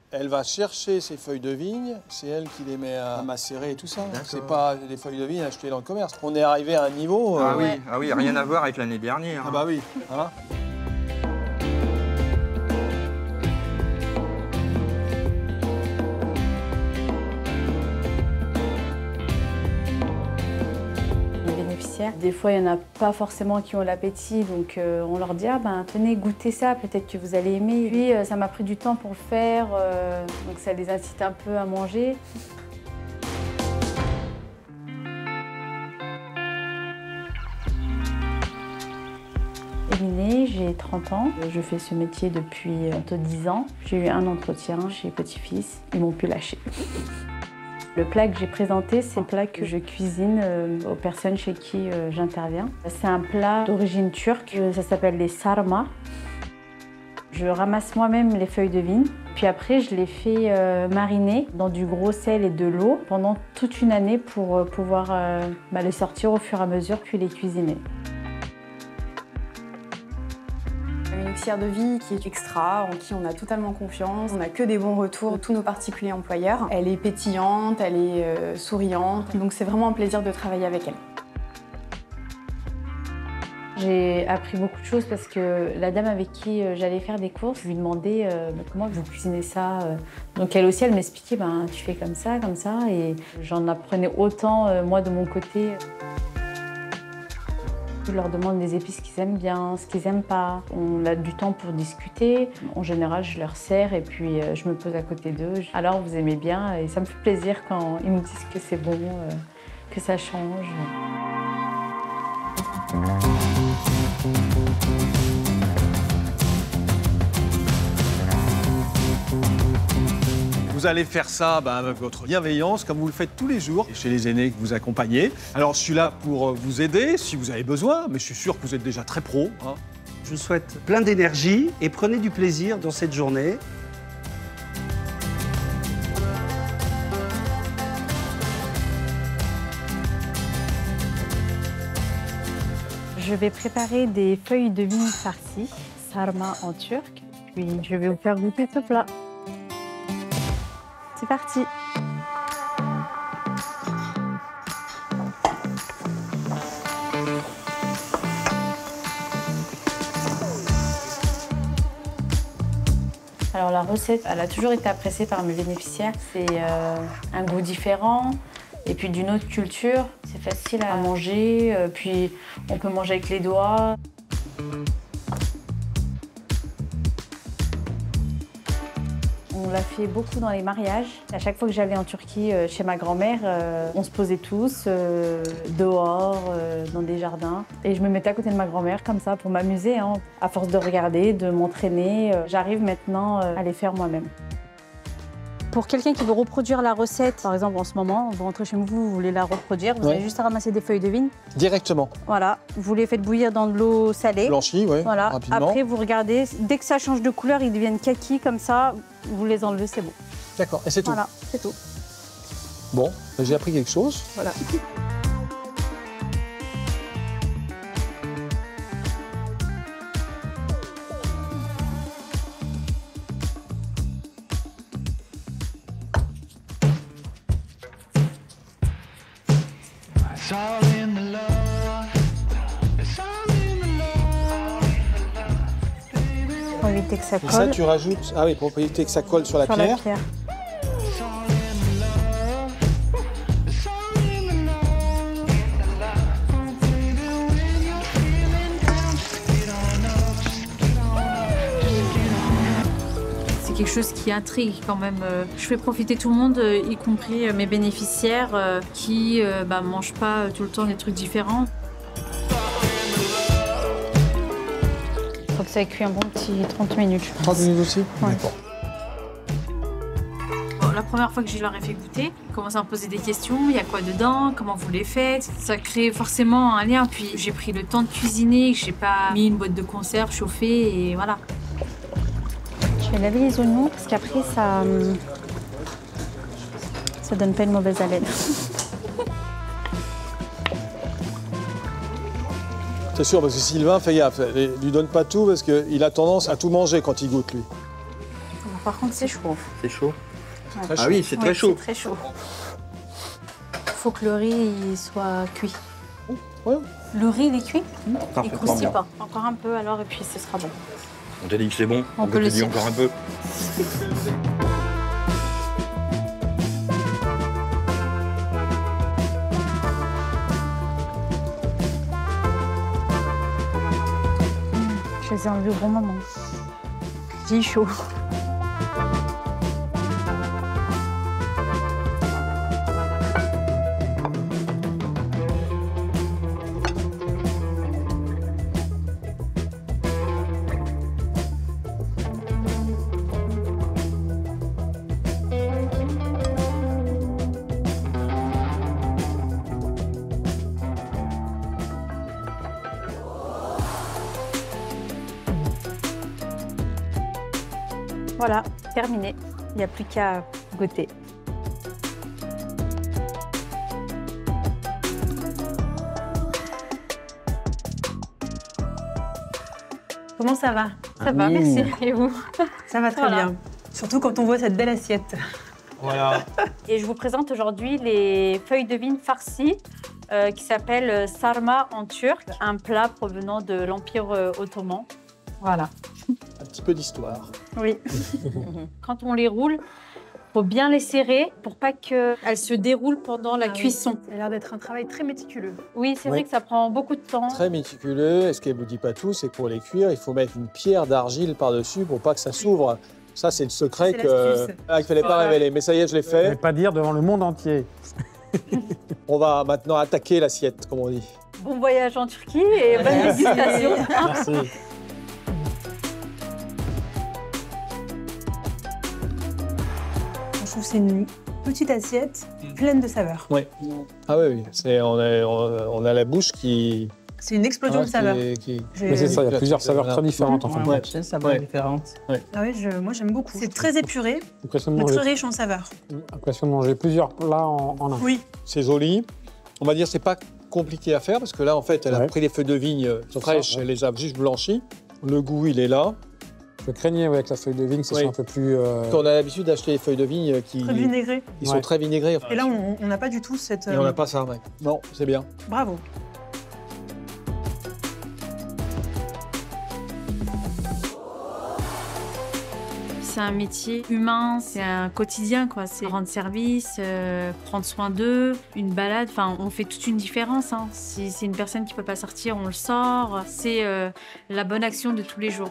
Elle va chercher ses feuilles de vigne, c'est elle qui les met à macérer et tout ça. C'est pas des feuilles de vigne achetées dans le commerce. On est arrivé à un niveau... Ah oui, rien à voir avec l'année dernière. Ah bah oui, hein. Des fois, il n'y en a pas forcément qui ont l'appétit, donc on leur dit « Ah ben, tenez, goûtez ça, peut-être que vous allez aimer ». Puis, ça m'a pris du temps pour le faire, donc ça les incite un peu à manger. Émilie, j'ai 30 ans, je fais ce métier depuis bientôt 10 ans. J'ai eu un entretien chez Petit-Fils, ils m'ont pu lâcher. Le plat que j'ai présenté, c'est un plat que je cuisine aux personnes chez qui j'interviens. C'est un plat d'origine turque, ça s'appelle les sarma. Je ramasse moi-même les feuilles de vigne, puis après je les fais mariner dans du gros sel et de l'eau pendant toute une année pour pouvoir les sortir au fur et à mesure, puis les cuisiner. Une épicière de vie qui est extra, en qui on a totalement confiance. On n'a que des bons retours de tous nos particuliers employeurs. Elle est pétillante, elle est souriante, donc c'est vraiment un plaisir de travailler avec elle. J'ai appris beaucoup de choses parce que la dame avec qui j'allais faire des courses, je lui demandais comment vous cuisinez ça. Donc elle aussi, elle m'expliquait tu fais comme ça, et j'en apprenais autant moi de mon côté. Je leur demande des épices qu'ils aiment bien, ce qu'ils n'aiment pas. On a du temps pour discuter. En général, je leur sers et puis je me pose à côté d'eux. Alors, vous aimez bien et ça me fait plaisir quand ils me disent que c'est bon, que ça change. Vous allez faire ça avec votre bienveillance, comme vous le faites tous les jours chez les aînés que vous accompagnez. Alors, je suis là pour vous aider si vous avez besoin, mais je suis sûr que vous êtes déjà très pro. Hein. Je vous souhaite plein d'énergie et prenez du plaisir dans cette journée. Je vais préparer des feuilles de vigne farcies, sarma en turc, puis je vais vous faire goûter ce plat. C'est parti! Alors la recette, elle a toujours été appréciée par mes bénéficiaires. C'est un goût différent et puis d'une autre culture. C'est facile à manger, puis on peut manger avec les doigts. On l'a fait beaucoup dans les mariages. À chaque fois que j'allais en Turquie chez ma grand-mère, on se posait tous dehors, dans des jardins. Et je me mettais à côté de ma grand-mère comme ça pour m'amuser. Hein. À force de regarder, de m'entraîner, j'arrive maintenant à les faire moi-même. Pour quelqu'un qui veut reproduire la recette, par exemple en ce moment, vous rentrez chez vous, vous voulez la reproduire, vous avez juste à ramasser des feuilles de vigne. Directement. Voilà, vous les faites bouillir dans de l'eau salée. Blanchie, oui, voilà. Rapidement. Après, vous regardez, dès que ça change de couleur, ils deviennent kaki comme ça, vous les enlevez, c'est bon. D'accord, et c'est tout. Voilà, c'est tout. Bon, j'ai appris quelque chose. Voilà. Pour éviter que ça colle. Et ça, tu rajoutes... Ah oui, pour éviter que ça colle sur la pierre. C'est quelque chose qui intrigue quand même. Je fais profiter tout le monde, y compris mes bénéficiaires qui ne mangent pas tout le temps des trucs différents. Il faut que ça ait cuit un bon petit 30 minutes. 30 minutes aussi? Ouais. D'accord. Bon, la première fois que je leur ai fait goûter, ils commencent à me poser des questions. Il y a quoi dedans? Comment vous les faites? Ça crée forcément un lien. Puis j'ai pris le temps de cuisiner. J'ai pas mis une boîte de conserve chauffée et voilà. Je vais laver les oignons parce qu'après ça donne pas une mauvaise haleine. C'est sûr, parce que Sylvain, fais gaffe, lui donne pas tout parce qu'il a tendance à tout manger quand il goûte, lui. On va Par contre, c'est chaud. C'est chaud. Ouais. Ah oui, c'est très chaud. C'est très chaud. Il faut que le riz il soit cuit. Ouais. Le riz, il est cuit? Il Parfaitement croustille bien. pas. Encore un peu alors, et puis ce sera bon. On t'a dit que c'est bon. On peut le continue suivre. encore un peu. Je les ai enlevés au bon moment. J'ai eu chaud. Voilà, terminé. Il n'y a plus qu'à goûter. Comment ça va? Ça va, merci. Et vous? Ça va très Voilà. bien. Surtout quand on voit cette belle assiette. Voilà. Et je vous présente aujourd'hui les feuilles de vigne farcies qui s'appellent sarma en turc, un plat provenant de l'Empire ottoman. Voilà. Un petit peu d'histoire. Oui. Quand on les roule, il faut bien les serrer pour pas qu'elles se déroulent pendant la Ah oui. cuisson. Ça a l'air d'être un travail très méticuleux. Oui, c'est vrai Oui. que ça prend beaucoup de temps. Très méticuleux. Et ce qu'elle ne vous dit pas tout, c'est que pour les cuire, il faut mettre une pierre d'argile par-dessus pour pas que ça s'ouvre. Ça, c'est le secret C'est que l'astuce. qu'il ne fallait pas Voilà. révéler. Mais ça y est, je l'ai Je ne vais fait. pas dire devant le monde entier. On va maintenant attaquer l'assiette, comme on dit. Bon voyage en Turquie et bonne dégustation. Merci. Je trouve que c'est une petite assiette pleine de saveurs. Ah oui, oui. On a la bouche qui... C'est une explosion de saveurs. qui- J'ai- Mais c'est ça, il y a plusieurs saveurs très différentes en fin de Ouais. compte. C'est ça va Ouais. différente. Ah oui, moi j'aime beaucoup. C'est très épuré, Impression de mais très manger, riche en saveurs. impression de manger plusieurs plats en un. Oui. C'est joli. On va dire c'est pas compliqué à faire parce que là, en fait, elle a Ouais. pris les feuilles de vigne ça, fraîches, ouais. elle les a juste blanchies. Le goût, il est là. Je craignais avec la feuille de vigne, c'est Oui. un peu plus. On a l'habitude d'acheter les feuilles de vigne qui Très vinaigré. ils sont Ouais. très vinaigrées. Et là, on n'a pas du tout cette. Et on n'a pas ça, ouais. Non, c'est bien. Bravo. C'est un métier humain, c'est un quotidien, quoi. C'est rendre service, prendre soin d'eux, une balade. Enfin, on fait toute une différence. Hein. Si c'est une personne qui peut pas sortir, on le sort. C'est la bonne action de tous les jours.